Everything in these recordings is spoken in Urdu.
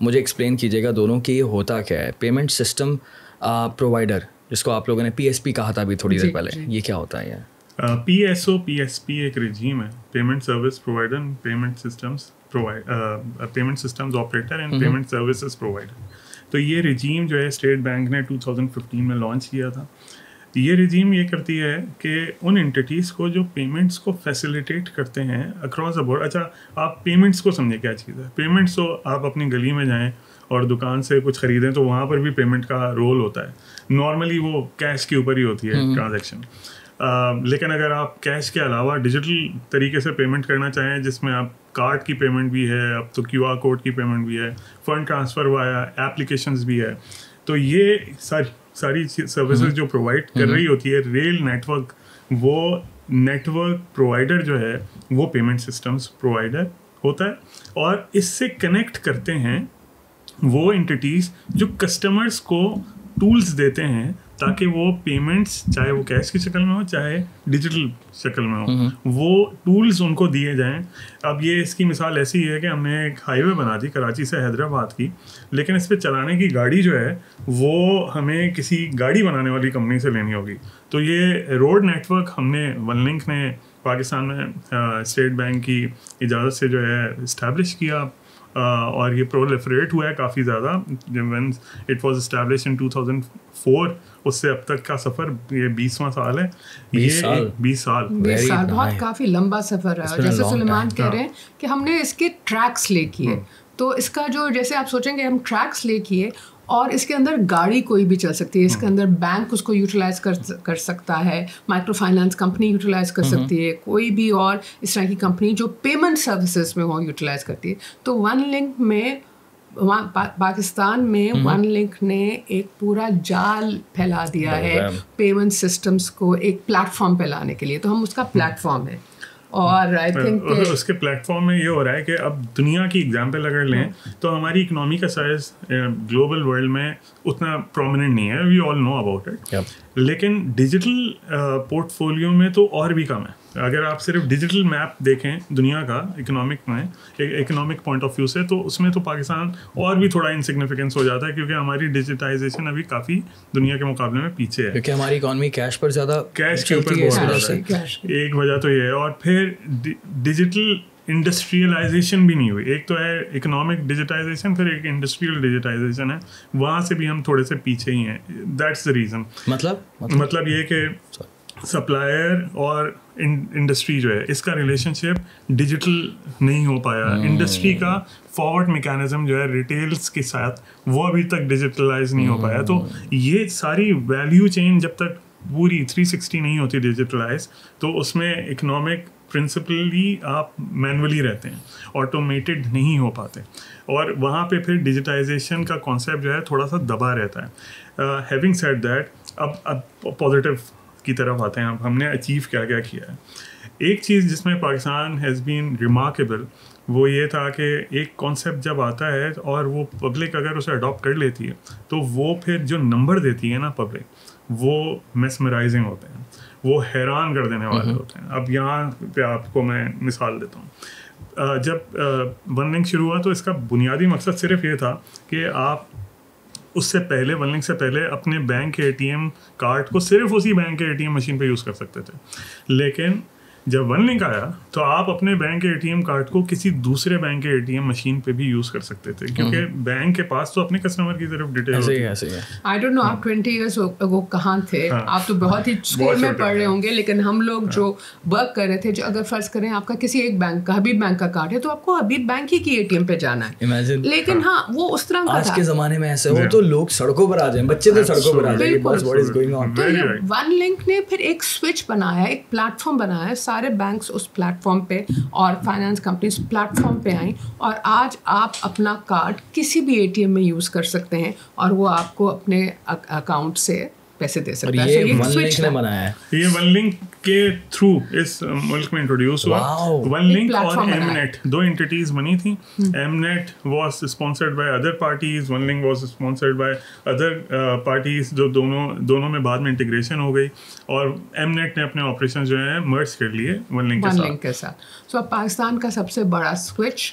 مجھے ایکسپلین کیجیے گا دونوں کہ یہ ہوتا کیا ہے. پیمنٹ سسٹم پرووائڈر جس کو آپ لوگوں نے پی ایس پی کہا تھا ابھی تھوڑی دیر پہلے, یہ کیا ہوتا ہے؟ پی ایس پی ایک رجیم ہے, payment service provider, payment systems operator and payment services provider. تو یہ رجیم جو ہے اسٹیٹ بینک نے 2015 میں لانچ کیا تھا. یہ رجیم یہ کرتی ہے کہ ان انٹیٹیز کو جو پیمنٹس کو فیسیلیٹیٹ کرتے ہیں اکراس دا بورڈ. اچھا آپ پیمنٹس کو سمجھیں کیا چیز ہے. پیمنٹس تو آپ اپنی گلی میں جائیں اور دکان سے کچھ خریدیں تو وہاں پر بھی پیمنٹ کا رول ہوتا ہے. نارملی وہ کیش کے اوپر ہی ہوتی ہے ٹرانزیکشن, لیکن اگر آپ کیش کے علاوہ ڈیجیٹل طریقے سے پیمنٹ کرنا چاہیں جس میں آپ کارڈ کی پیمنٹ بھی ہے, اب تو کیو آر کوڈ کی پیمنٹ بھی ہے, فنڈ ٹرانسفر وایا ایپلیکیشنز بھی ہے, تو یہ ساری سروسز جو پرووائڈ کر رہی ہوتی ہے ریل نیٹ ورک, وہ نیٹ ورک پرووائڈر جو ہے وہ پیمنٹ سسٹمز پرووائڈر ہوتا ہے. اور اس سے کنیکٹ کرتے ہیں وہ انٹیٹیز جو کسٹمرز کو ٹولز دیتے ہیں تاکہ وہ پیمنٹس چاہے وہ کیش کی شکل میں ہو چاہے ڈیجیٹل شکل میں ہو, وہ ٹولز ان کو دیے جائیں. اب یہ اس کی مثال ایسی ہے کہ ہم نے ایک ہائی وے بنا دی کراچی سے حیدرآباد کی, لیکن اس پہ چلانے کی گاڑی جو ہے وہ ہمیں کسی گاڑی بنانے والی کمپنی سے لینی ہوگی. تو یہ روڈ نیٹ ورک ہم نے ون لنک نے پاکستان میں اسٹیٹ بینک کی اجازت سے جو ہے اسٹیبلش کیا, اور یہ پرولیفریٹ ہوا ہے کافی زیادہ. when it was established in 2004 اس سے اب تک کا سفر یہ 20واں سال ہے. 20 سال بہت کافی لمبا سفر ہے. جیسے سلیمان کہہ رہے ہیں کہ ہم نے اس کے ٹریکس لے کیے, تو اس کا جو جیسے آپ سوچیں گے ہم ٹریکس لے کیے اور اس کے اندر گاڑی کوئی بھی چل سکتی ہے, اس کے اندر بینک اس کو یوٹیلائز کر سکتا ہے, مائکرو فائنانس کمپنی یوٹیلائز کر سکتی ہے, کوئی بھی اور اس طرح کی کمپنی جو پیمنٹ سروسز میں ہو یوٹیلائز کرتی ہے. تو ون لنک میں پاکستان میں ون لنک نے ایک پورا جال پھیلا دیا ہے پیمنٹ سسٹمز کو ایک پلیٹ فارم پہ لانے کے لیے. تو ہم اس کا پلیٹ فارم ہے, اور آئی تھنک اس کے پلیٹ فارم میں یہ ہو رہا ہے کہ اب دنیا کی اگزامپل اگر لیں تو ہماری اکنامی کا سائز گلوبل ورلڈ میں اتنا پرومیننٹ نہیں ہے, وی آل نو اباؤٹ اٹ, لیکن ڈیجیٹل پورٹ فولیو میں تو اور بھی کم ہے. اگر آپ صرف ڈیجیٹل میپ دیکھیں دنیا کا اکنامک میں اکنامک پوائنٹ آف ویو سے, تو اس میں تو پاکستان اور بھی تھوڑا انسگنیفیکنس ہو جاتا ہے کیونکہ ہماری ڈیجیٹائزیشن ابھی کافی دنیا کے مقابلے میں پیچھے ہے, کیونکہ ہماری اکانومی کیش پر زیادہ, کیش کے اوپر بہت زیادہ ہے. ایک وجہ تو یہ ہے, اور پھر ڈیجیٹل انڈسٹریلائزیشن بھی نہیں ہوئی. ایک تو ہے اکنامک ڈیجیٹائزیشن, پھر ایک انڈسٹریل ڈیجیٹائزیشن ہے, وہاں سے بھی ہم تھوڑے سے پیچھے ہی ہیں. That's the reason. مطلب یہ کہ سپلائر اور انڈسٹری جو ہے اس کا ریلیشن شپ ڈیجیٹل نہیں ہو پایا. انڈسٹری کا فارورڈ میکینزم جو ہے ریٹیلس کے ساتھ وہ ابھی تک ڈیجیٹلائز نہیں ہو پایا. تو یہ ساری ویلیو چین جب تک پوری 360 نہیں ہوتی ڈیجیٹلائز, تو اس میں اکنامک پرنسپلی آپ مینولی رہتے ہیں, آٹومیٹڈ نہیں ہو پاتے, اور وہاں پہ پھر ڈیجیٹائزیشن کا کانسیپٹ جو ہے تھوڑا سا دبا رہتا ہے. ہیونگ سیڈ دیٹ, اب پازیٹیو کی طرف آتے ہیں. اب ہم نے اچیو کیا ہے. ایک چیز جس میں پاکستان ہیز بین ریمارکیبل وہ یہ تھا کہ ایک کانسیپٹ جب آتا ہے اور وہ پبلک اگر اسے اڈاپٹ کر لیتی ہے تو وہ پھر جو نمبر دیتی ہے نا پبلک, وہ میسمرائزنگ ہوتے ہیں, وہ حیران کر دینے والے ہوتے ہیں. اب یہاں پہ آپ کو میں مثال دیتا ہوں. جب ون لنک شروع ہوا تو اس کا بنیادی مقصد صرف یہ تھا کہ آپ اس سے پہلے ون لنک سے پہلے اپنے بینک کے اے ٹی ایم کارڈ کو صرف اسی بینک کے اے ٹی ایم مشین پہ یوز کر سکتے تھے. لیکن جب ون لنک آیا تو آپ اپنے بینک کے اے ٹی ایم کارڈ کو کسی دوسرے بینک کے اے ٹی ایم مشین پہ بھی یوز کر سکتے تھے, کیونکہ بینک کے پاس تو اپنے کسٹمر کی صرف ڈیٹیل ہوتی ہے. آئی ڈونٹ نو آپ 20 ایئرس اگو کہاں تھے, آپ تو بہت ہی اسکول میں پڑھ رہے ہوں گے, لیکن ہم لوگ جو ورک کر رہے تھے, جو اگر فرض کریں آپ کا کسی ایک بینک کا حبیب بینک کا کارڈ ہے تو آپ کو حبیب بینک ہی کی اے ٹی ایم پہ جانا ہے. لیکن ہاں وہ اس طرح کا آج کے زمانے میں ایسے ہو تو لوگ سڑکوں پر آ جائیں, بچے تو سڑکوں پر آ جائیں. تو یہ ون لنک نے پھر ایک سوئچ بنایا, ایک پلیٹ فارم بنایا, سارے بینکس اس پلیٹ فارم پہ اور فائنانس کمپنیز پلیٹ فارم پہ آئیں, اور آج آپ اپنا کارڈ کسی بھی اے ٹی ایم میں یوز کر سکتے ہیں اور وہ آپ کو اپنے اکاؤنٹ سے پیسے دے سکتا ہے. یہ ون لنک نے بنایا ہے, یہ ون لنک کے تھرو اس ملک میں انٹروڈیوس ہوا. ون لنک اور ایم نیٹ دو انٹیٹیز بنی تھیں. M Net was sponsored by other parties, One Link was sponsored by other parties, جو دونوں میں بعد میں انٹیگریشن ہو گئی, اور ایم نیٹ نے اپنے آپریشن جو ہیں مرج کر لیے ون لنک کے ساتھ. سو اب پاکستان کا سب سے بڑا switch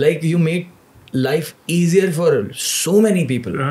like you make life easier for so many people?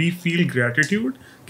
we feel gratitude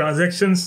transactions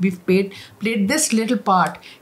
played this little part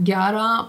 11